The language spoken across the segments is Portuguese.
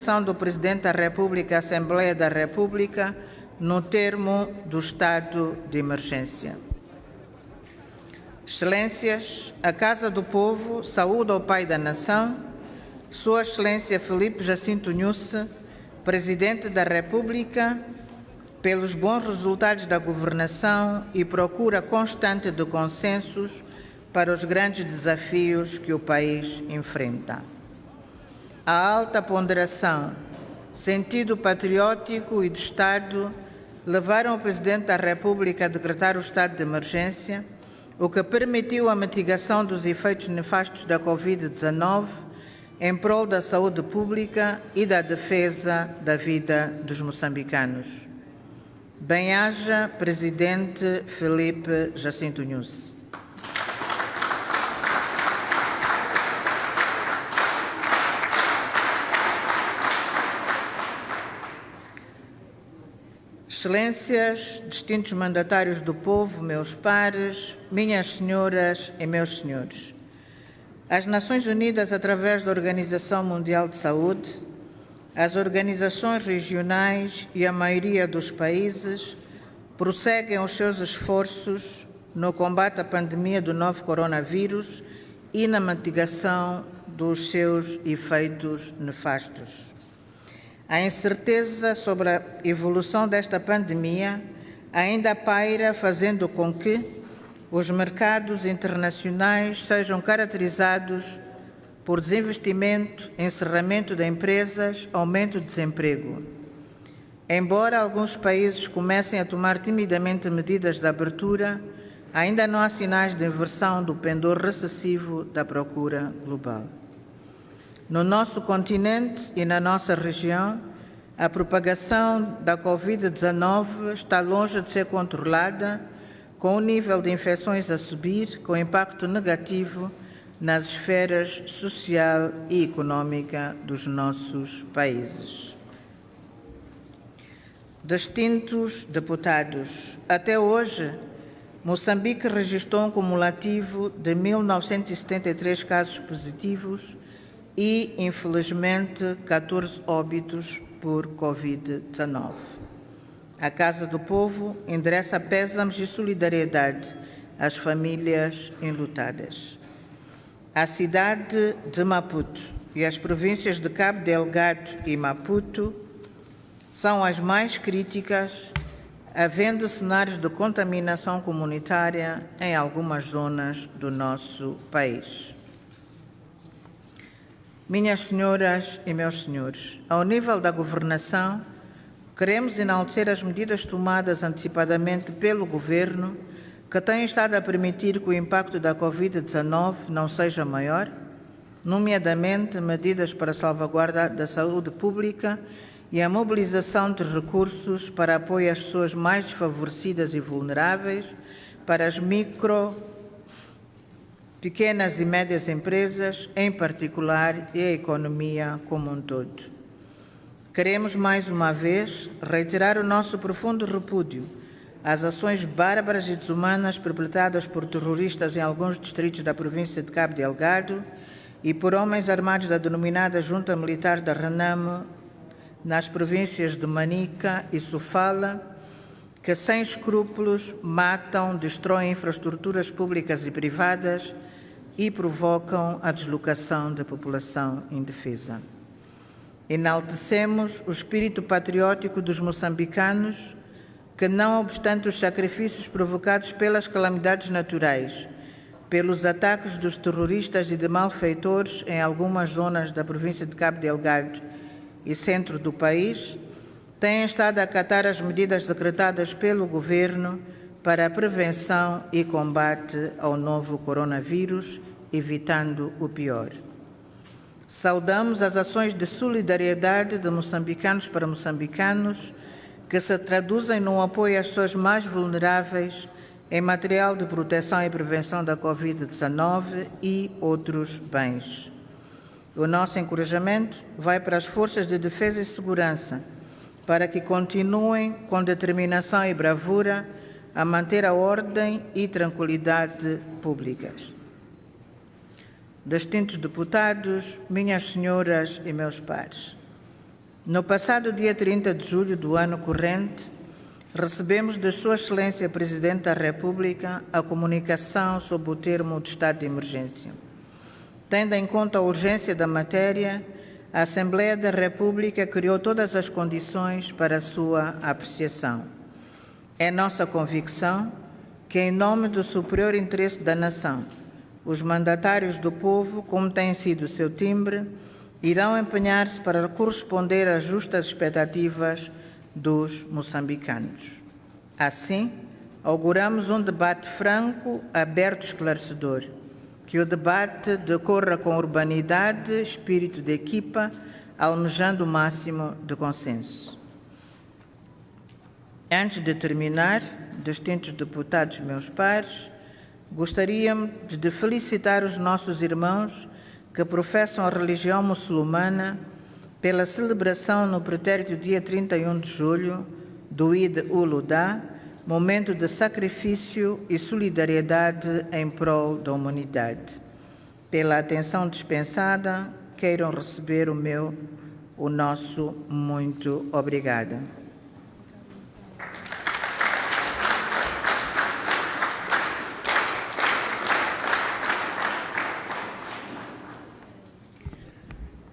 Do Presidente da República à Assembleia da República no termo do estado de emergência. Excelências, a Casa do Povo saúda o Pai da Nação, Sua Excelência Filipe Jacinto Nyusse, Presidente da República, pelos bons resultados da governação e procura constante de consensos para os grandes desafios que o país enfrenta. A alta ponderação, sentido patriótico e de Estado levaram o Presidente da República a decretar o estado de emergência, o que permitiu a mitigação dos efeitos nefastos da Covid-19 em prol da saúde pública e da defesa da vida dos moçambicanos. Bem-haja, Presidente Filipe Jacinto Nyusse. Excelências, distintos mandatários do povo, meus pares, minhas senhoras e meus senhores. As Nações Unidas, através da Organização Mundial de Saúde, as organizações regionais e a maioria dos países prosseguem os seus esforços no combate à pandemia do novo coronavírus e na mitigação dos seus efeitos nefastos. A incerteza sobre a evolução desta pandemia ainda paira, fazendo com que os mercados internacionais sejam caracterizados por desinvestimento, encerramento de empresas, aumento do desemprego. Embora alguns países comecem a tomar timidamente medidas de abertura, ainda não há sinais de inversão do pendor recessivo da procura global. No nosso continente e na nossa região, a propagação da Covid-19 está longe de ser controlada, com o nível de infecções a subir, com impacto negativo nas esferas social e econômica dos nossos países. Distintos deputados, até hoje, Moçambique registrou um cumulativo de 1.973 casos positivos e, infelizmente, 14 óbitos por Covid-19. A Casa do Povo endereça pésames e solidariedade às famílias enlutadas. A cidade de Maputo e as províncias de Cabo Delgado e Maputo são as mais críticas, havendo cenários de contaminação comunitária em algumas zonas do nosso país. Minhas senhoras e meus senhores, ao nível da governação, queremos enaltecer as medidas tomadas antecipadamente pelo Governo que têm estado a permitir que o impacto da Covid-19 não seja maior, nomeadamente medidas para a salvaguarda da saúde pública e a mobilização de recursos para apoio às pessoas mais desfavorecidas e vulneráveis, para as pequenas e médias empresas, em particular, e a economia como um todo. Queremos, mais uma vez, reiterar o nosso profundo repúdio às ações bárbaras e desumanas perpetradas por terroristas em alguns distritos da província de Cabo Delgado e por homens armados da denominada Junta Militar da Renamo nas províncias de Manica e Sofala, que sem escrúpulos matam, destroem infraestruturas públicas e privadas e provocam a deslocação da população indefesa. Enaltecemos o espírito patriótico dos moçambicanos que, não obstante os sacrifícios provocados pelas calamidades naturais, pelos ataques dos terroristas e de malfeitores em algumas zonas da província de Cabo Delgado e centro do país, têm estado a acatar as medidas decretadas pelo Governo para a prevenção e combate ao novo coronavírus, evitando o pior. Saudamos as ações de solidariedade de moçambicanos para moçambicanos que se traduzem no apoio às pessoas mais vulneráveis em material de proteção e prevenção da Covid-19 e outros bens. O nosso encorajamento vai para as forças de defesa e segurança para que continuem com determinação e bravura a manter a ordem e tranquilidade públicas. Distintos deputados, minhas senhoras e meus pares, No passado dia 30 de julho do ano corrente, recebemos de Sua Excelência Presidente da República a comunicação sob o termo de estado de emergência. Tendo em conta a urgência da matéria, a Assembleia da República criou todas as condições para a sua apreciação. É nossa convicção que, em nome do superior interesse da nação, os mandatários do povo, como tem sido o seu timbre, irão empenhar-se para corresponder às justas expectativas dos moçambicanos. Assim, auguramos um debate franco, aberto e esclarecedor. Que o debate decorra com urbanidade, espírito de equipa, almejando o máximo de consenso. Antes de terminar, distintos deputados, meus pares, gostaria de felicitar os nossos irmãos que professam a religião muçulmana pela celebração no pretérito dia 31 de julho do Eid ul-Adha, momento de sacrifício e solidariedade em prol da humanidade. Pela atenção dispensada, queiram receber o nosso muito obrigada.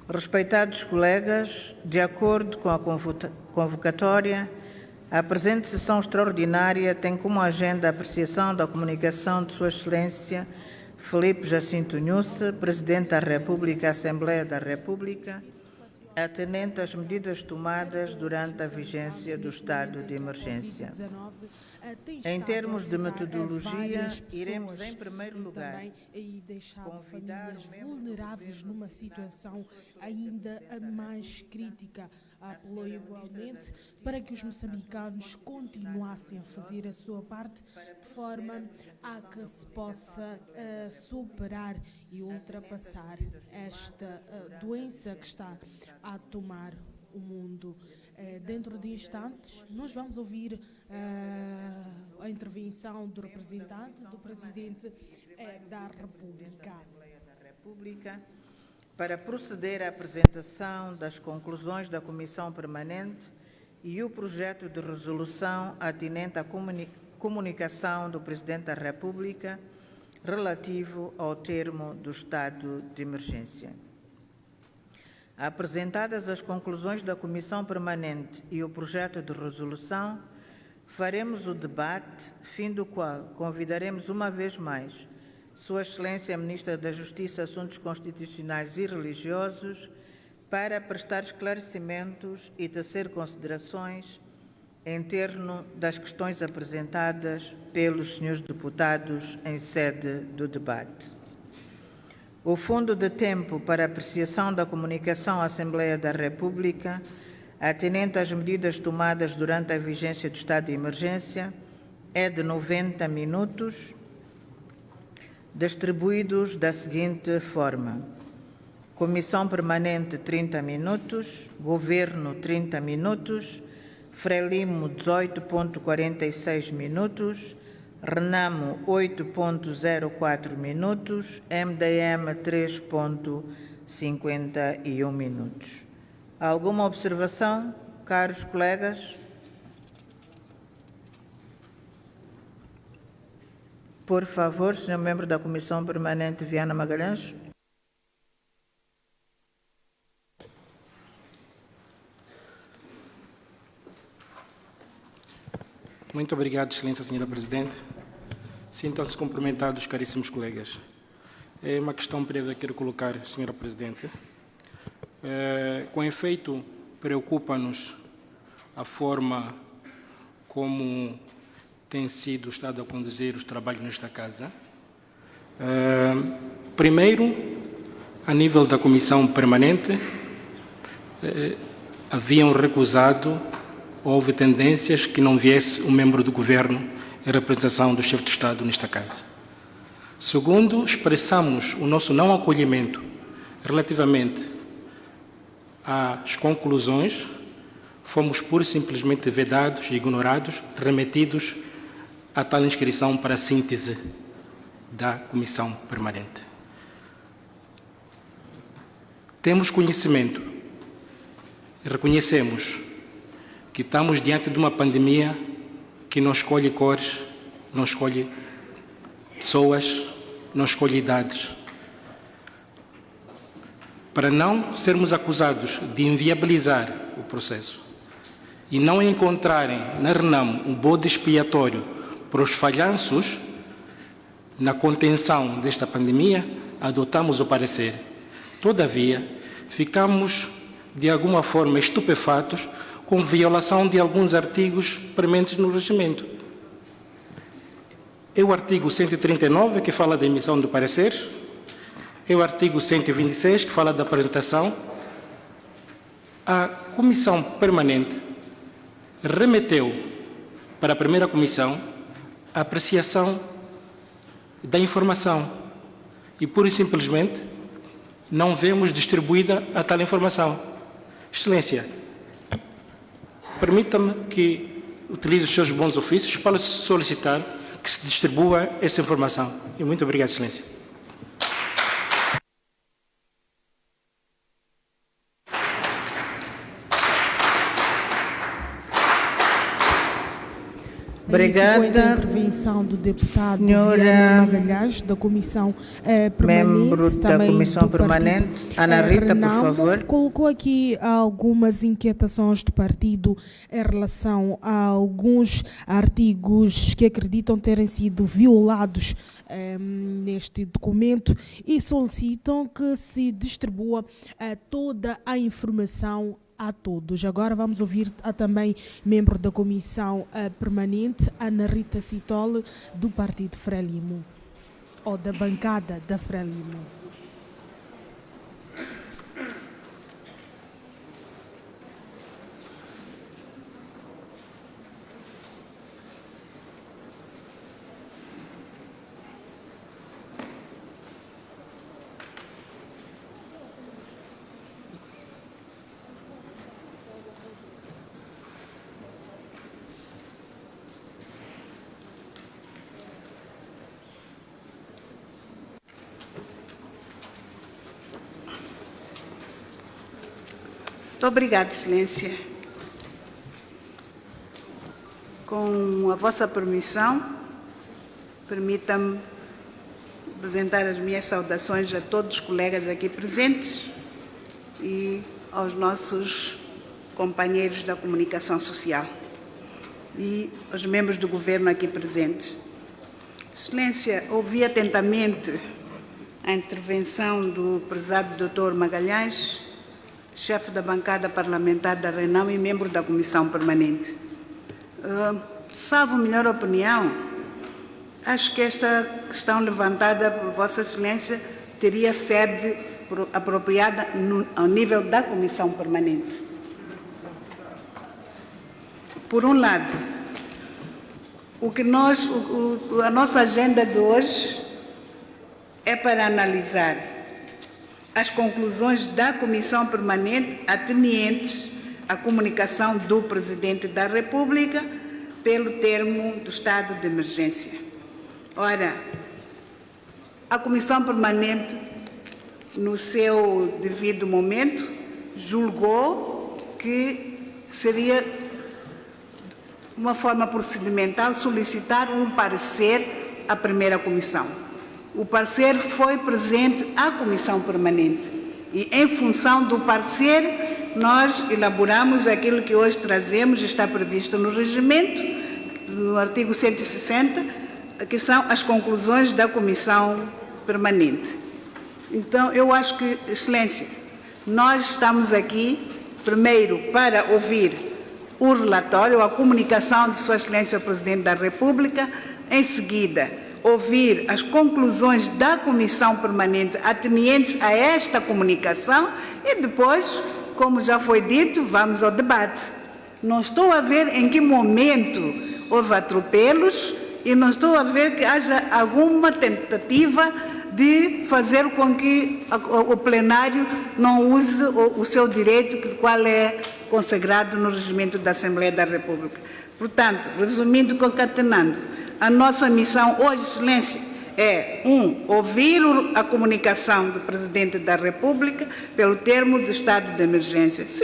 Respeitados colegas, de acordo com a convocatória, a presente sessão extraordinária tem como agenda a apreciação da comunicação de Sua Excelência Filipe Jacinto Nyusi, Presidente da República, Assembleia da República, atenente às medidas tomadas durante a vigência do estado de emergência. Em termos de metodologia, iremos, em primeiro lugar, convidar famílias vulneráveis numa situação ainda mais crítica. Apelou igualmente para que os moçambicanos continuassem a fazer a sua parte de forma a que se possa superar e ultrapassar esta doença que está a tomar o mundo. Dentro de instantes, nós vamos ouvir a intervenção do representante do Presidente da República para proceder à apresentação das conclusões da Comissão Permanente e o projeto de resolução atinente à comunicação do Presidente da República relativo ao termo do estado de emergência. Apresentadas as conclusões da Comissão Permanente e o projeto de resolução, faremos o debate, fim do qual convidaremos uma vez mais Sua Excelência Ministra da Justiça, Assuntos Constitucionais e Religiosos para prestar esclarecimentos e tecer considerações em torno das questões apresentadas pelos senhores deputados em sede do debate. O fundo de tempo para apreciação da comunicação à Assembleia da República, atinente às medidas tomadas durante a vigência do estado de emergência, é de 90 minutos, distribuídos da seguinte forma: Comissão Permanente 30 minutos, Governo 30 minutos, Frelimo 18,46 minutos, Renamo 8,04 minutos, MDM 3,51 minutos. Alguma observação, caros colegas? Por favor, senhor membro da Comissão Permanente, Viana Magalhães. Muito obrigado, Excelência Senhora Presidente. Sintam-se cumprimentados, caríssimos colegas. É uma questão prévia que quero colocar, Senhora Presidente. Com efeito, preocupa-nos a forma como tem sido o Estado a conduzir os trabalhos nesta Casa. Primeiro, a nível da Comissão Permanente, haviam recusado, houve tendências que não viesse um membro do Governo em representação do chefe de Estado nesta Casa. Segundo, expressamos o nosso não acolhimento relativamente às conclusões, fomos pura e simplesmente vedados e ignorados, remetidos a tal inscrição para a síntese da Comissão Permanente. Temos conhecimento reconhecemos que estamos diante de uma pandemia que não escolhe cores, não escolhe pessoas, não escolhe idades. Para não sermos acusados de inviabilizar o processo e não encontrarem na RENAM um bode expiatório para os falhanços na contenção desta pandemia, adotamos o parecer. Todavia, ficamos de alguma forma estupefatos com violação de alguns artigos prementes no regimento. É o artigo 139, que fala da emissão do parecer, é o artigo 126, que fala da apresentação. A Comissão Permanente remeteu para a primeira comissão a apreciação da informação e, pura e simplesmente, não vemos distribuída a tal informação. Excelência, permita-me que utilize os seus bons ofícios para solicitar que se distribua essa informação. E muito obrigado, Excelência. Obrigada. Aí ficou a intervenção do deputado Senhora Viana Magalhães, da Comissão Permanente. membro da também Comissão do partido, Permanente. Ana Rita, por Renamo, favor. colocou aqui algumas inquietações do partido em relação a alguns artigos que acreditam terem sido violados neste documento e solicitam que se distribua toda a informação a todos. Agora vamos ouvir também membro da Comissão Permanente, Ana Rita Citole, do Partido Frelimo, ou da bancada da Frelimo. Muito obrigada, Excelência. Com a vossa permissão, permita-me apresentar as minhas saudações a todos os colegas aqui presentes e aos nossos companheiros da comunicação social e aos membros do governo aqui presentes. Excelência, ouvi atentamente a intervenção do prezado Dr. Magalhães, chefe da bancada parlamentar da RENAM e membro da Comissão Permanente. Salvo melhor opinião, acho que esta questão levantada por Vossa Excelência teria sede apropriada ao nível da Comissão Permanente. Por um lado, a nossa agenda de hoje é para analisar as conclusões da Comissão Permanente atenientes à comunicação do Presidente da República pelo termo do estado de emergência. Ora, a Comissão Permanente, no seu devido momento, julgou que seria uma forma procedimental solicitar um parecer à primeira comissão. O parecer foi presente à Comissão Permanente e, em função do parecer, nós elaboramos aquilo que hoje trazemos, está previsto no regimento, no artigo 160, que são as conclusões da Comissão Permanente. Então, eu acho que, Excelência, nós estamos aqui, primeiro, para ouvir o relatório, a comunicação de Sua Excelência o Presidente da República, em seguida, ouvir as conclusões da Comissão Permanente atenientes a esta comunicação e depois, como já foi dito, vamos ao debate. Não estou a ver em que momento houve atropelos e não estou a ver que haja alguma tentativa de fazer com que o plenário não use o seu direito, qual é consagrado no regimento da Assembleia da República. Portanto, resumindo e concatenando, a nossa missão hoje, Excelência, é: 1. Ouvir a comunicação do Presidente da República pelo termo do estado de emergência. 2.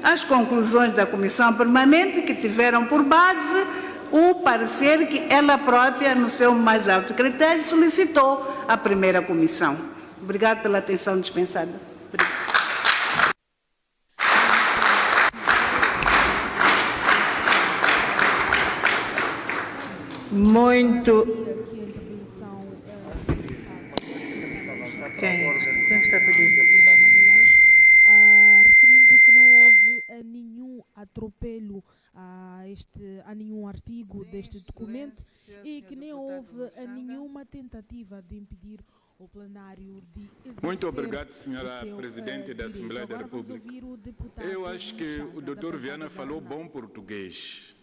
As conclusões da Comissão Permanente, que tiveram por base o parecer que ela própria, no seu mais alto critério, solicitou à primeira comissão. Obrigado pela atenção dispensada. Obrigado. Muito. Aqui a intervenção Quem está a pedir? referindo que não houve nenhum atropelo a nenhum artigo deste documento e que nem houve nenhuma tentativa de impedir o plenário de exercer. Muito obrigado, senhora o seu, Presidente da direito. Assembleia da Agora vamos República. ouvir o deputado Eu acho que Machado, o da doutor bancada Viana da falou ANAC. bom português.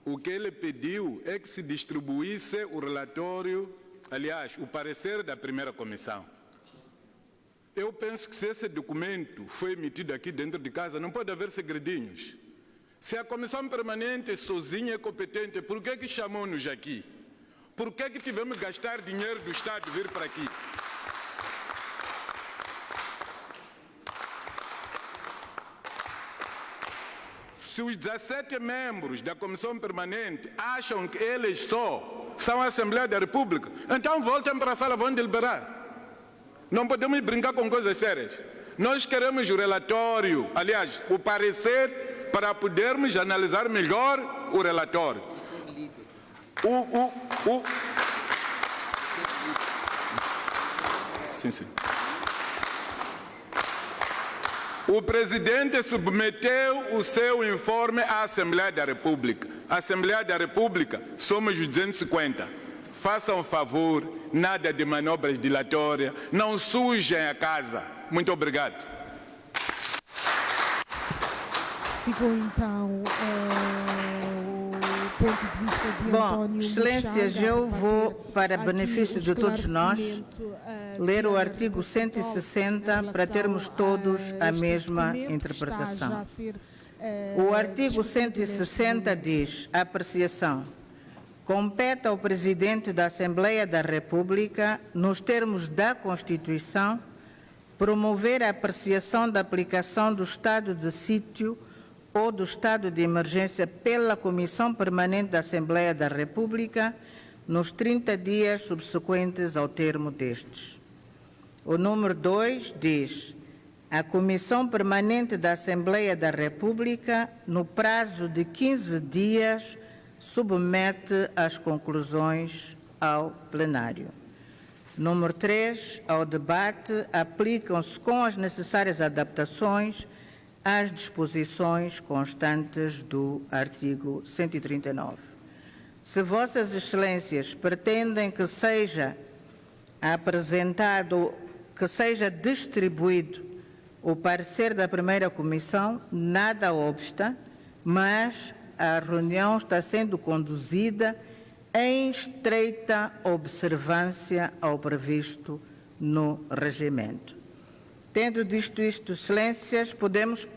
O que ele pediu é que se distribuísse o relatório, aliás, o parecer da primeira comissão. Eu penso que se esse documento foi emitido aqui dentro de casa, não pode haver segredinhos. Se a comissão permanente sozinha é competente, por que chamou-nos aqui? Por que tivemos que gastar dinheiro do Estado vir para aqui? Se os 17 membros da Comissão Permanente acham que eles só são a Assembleia da República, então voltem para a sala, vão deliberar. Não podemos brincar com coisas sérias. Nós queremos o relatório, aliás, o parecer, para podermos analisar melhor o relatório. Sim. O Presidente submeteu o seu informe à Assembleia da República. A Assembleia da República somos os 250. Façam um favor, nada de manobras dilatórias, não sujem a casa. Muito obrigado. Ficou então o ponto de vista de Bom, António Excelências, Machado, eu a vou, fazer para aqui benefício o de todos nós, esclarecimento, ler o que artigo representou em 160 para relação termos todos a este mesma documento que está já interpretação. a ser, O artigo discutido neste 160 momento. diz: apreciação. Compete ao Presidente da Assembleia da República, nos termos da Constituição, promover a apreciação da aplicação do estado de sítio ou do estado de emergência pela Comissão Permanente da Assembleia da República nos 30 dias subsequentes ao termo destes. O número 2 diz: a Comissão Permanente da Assembleia da República, no prazo de 15 dias, submete as conclusões ao plenário. Número 3, ao debate, aplicam-se com as necessárias adaptações às disposições constantes do artigo 139. Se Vossas Excelências pretendem que seja apresentado, que seja distribuído o parecer da primeira comissão, nada obsta, mas a reunião está sendo conduzida em estreita observância ao previsto no regimento. Tendo dito isto, Excelências, podemos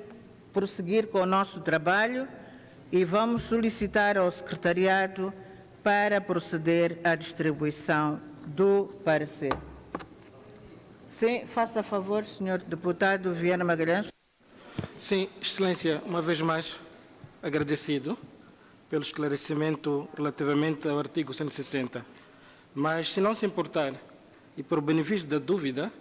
prosseguir com o nosso trabalho e vamos solicitar ao Secretariado para proceder à distribuição do parecer. Sim, faça favor, Sr. Deputado Viana Magalhães. Sim, Excelência, uma vez mais agradecido pelo esclarecimento relativamente ao artigo 160. Mas, se não se importar, e por benefício da dúvida,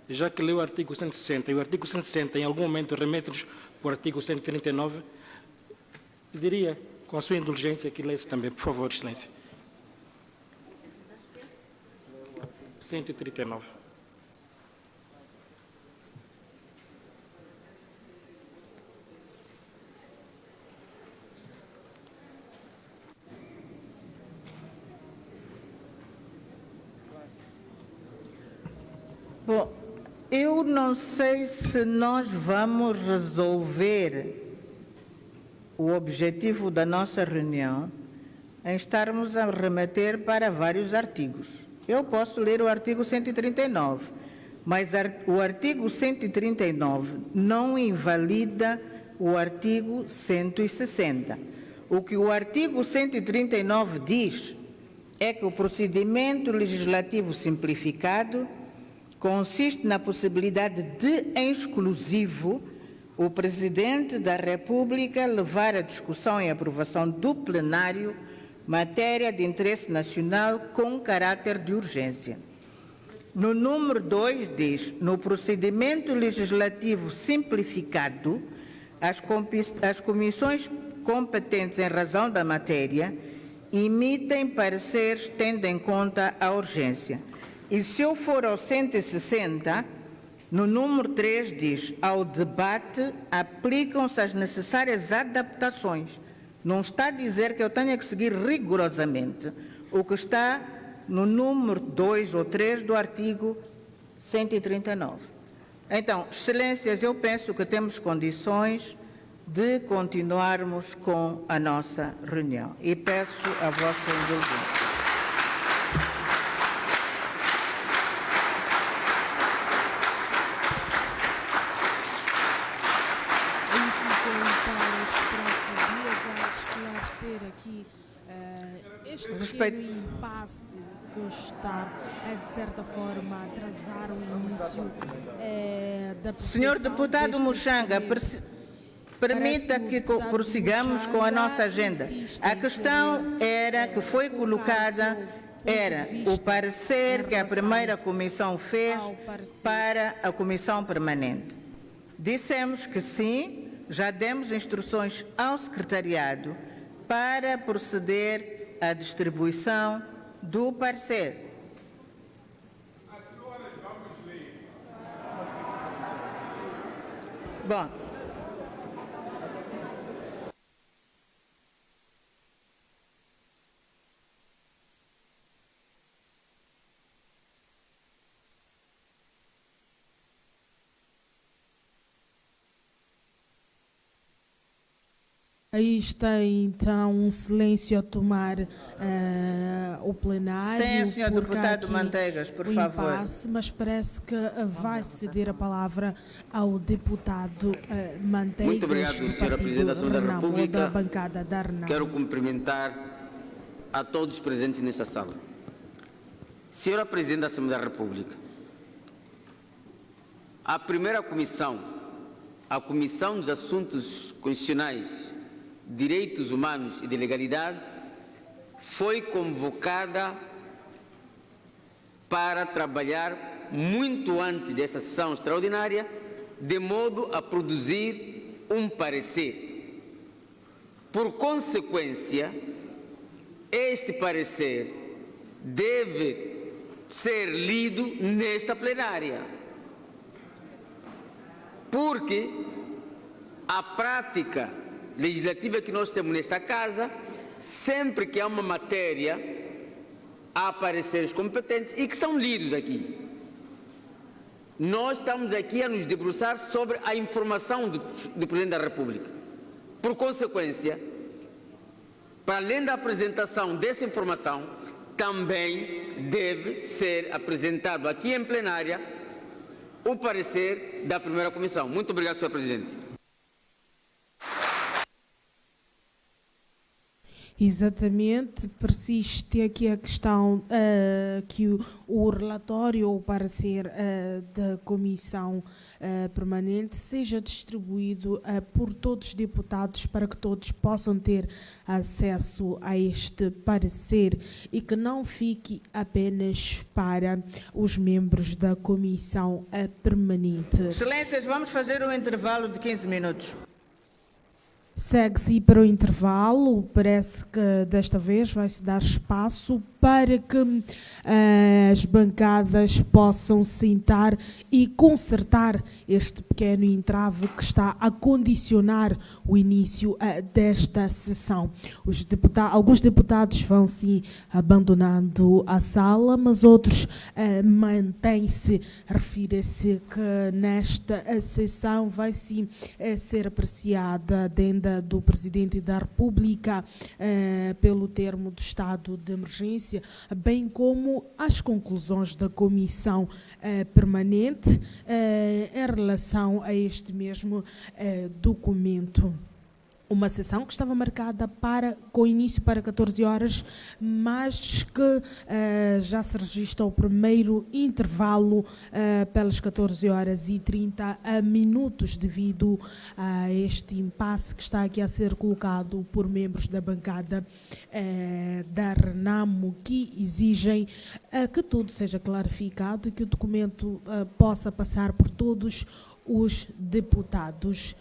já que leu o artigo 160 e o artigo 160 em algum momento remete-nos para o artigo 139, pediria, com a sua indulgência, que lesse também, por favor, Excelência. 139. Bom, eu não sei se nós vamos resolver o objetivo da nossa reunião em estarmos a remeter para vários artigos. Eu posso ler o artigo 139, mas o artigo 139 não invalida o artigo 160. O que o artigo 139 diz é que o procedimento legislativo simplificado consiste na possibilidade de, em exclusivo, o Presidente da República levar a discussão e aprovação do plenário matéria de interesse nacional com caráter de urgência. No número 2 diz, no procedimento legislativo simplificado, as comissões competentes em razão da matéria emitem pareceres tendo em conta a urgência. E se eu for ao 160, no número 3 diz, ao debate aplicam-se as necessárias adaptações. Não está a dizer que eu tenha que seguir rigorosamente o que está no número 2 ou 3 do artigo 139. Então, Excelências, eu penso que temos condições de continuarmos com a nossa reunião e peço a vossa indulgência. Aqui este pequeno impasse que está, de certa forma, a atrasar o início da Senhor Deputado Muxanga, permita que prossigamos com a nossa agenda. A questão era que foi colocada, era o parecer que a primeira comissão fez para a comissão permanente. Dissemos que sim, já demos instruções ao secretariado para proceder à distribuição do parecer. Bom, aí está então um silêncio a tomar o plenário. Sim, senhor deputado Manteigas, por favor. Impasse, mas parece que vai ceder a palavra ao deputado Manteigas. Muito obrigado, senhora Presidente da Assembleia da República. Da bancada da Renamo. Quero cumprimentar a todos presentes nesta sala. Senhora Presidente da Assembleia da República, a primeira comissão, a Comissão dos Assuntos Constitucionais, Direitos Humanos e de Legalidade, foi convocada para trabalhar muito antes dessa sessão extraordinária, de modo a produzir um parecer. Por consequência, este parecer deve ser lido nesta plenária, porque a prática legislativa que nós temos nesta casa, sempre que há uma matéria, há pareceres competentes e que são lidos aqui. Nós estamos aqui a nos debruçar sobre a informação do Presidente da República. Por consequência, para além da apresentação dessa informação, também deve ser apresentado aqui em plenária o parecer da primeira comissão. Muito obrigado, Sr. Presidente. Exatamente, persiste aqui a questão que o relatório ou o parecer da comissão permanente seja distribuído por todos os deputados para que todos possam ter acesso a este parecer e que não fique apenas para os membros da comissão permanente. Excelências, vamos fazer um intervalo de 15 minutos. Segue-se para o intervalo, parece que desta vez vai-se dar espaço para que as bancadas possam sentar e consertar este pequeno entrave que está a condicionar o início desta sessão. Alguns deputados vão sim abandonando a sala, mas outros mantêm-se. Refere-se que nesta sessão vai sim ser apreciada dentro do Presidente da República pelo termo do estado de emergência, bem como as conclusões da comissão permanente em relação a este mesmo documento. Uma sessão que estava marcada com início para 14 horas, mas que já se registra o primeiro intervalo pelas 14 horas e 30 minutos devido a este impasse que está aqui a ser colocado por membros da bancada da Renamo, que exigem que tudo seja clarificado e que o documento possa passar por todos os deputados.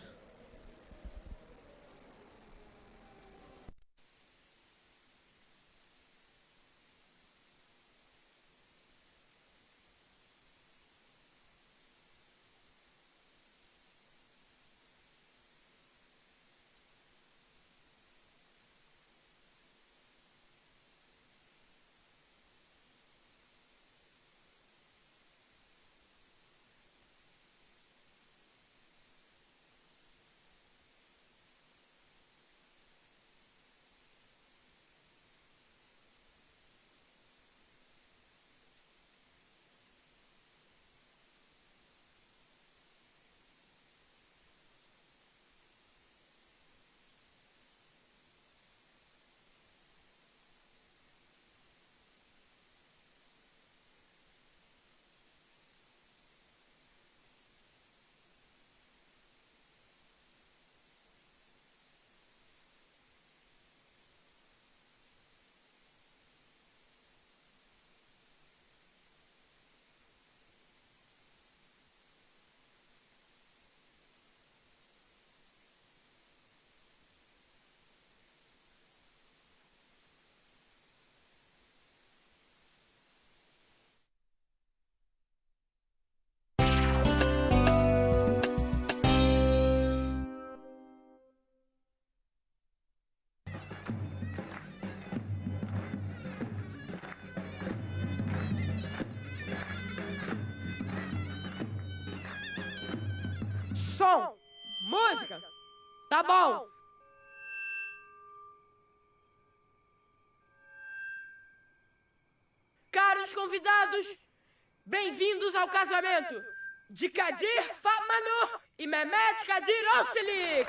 Som! Música! Tá bom! Caros convidados, bem-vindos ao casamento de Kadir Fatmanur e Mehmet Kadir Özçelik.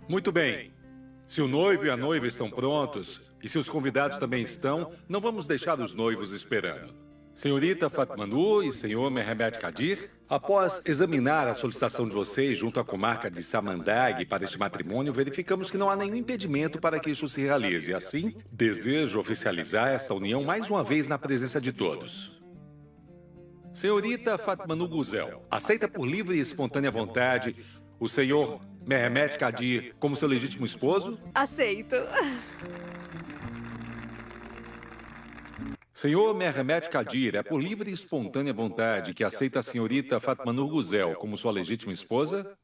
Muito bem. Se o noivo e a noiva estão prontos, e se os convidados também estão, não vamos deixar os noivos esperando. Senhorita Fatmanur e senhor Mehmet Kadir, após examinar a solicitação de vocês junto à comarca de Samandag para este matrimônio, verificamos que não há nenhum impedimento para que isso se realize. Assim, desejo oficializar esta união mais uma vez na presença de todos. Senhorita Fatmanur Guzel, aceita por livre e espontânea vontade o senhor Mehmet Kadir como seu legítimo esposo? Aceito. Senhor Mehmet Kadir, é por livre e espontânea vontade que aceita a senhorita Fatmanur Guzel como sua legítima esposa?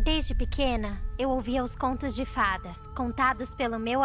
Desde pequena, eu ouvia os contos de fadas, contados pelo meu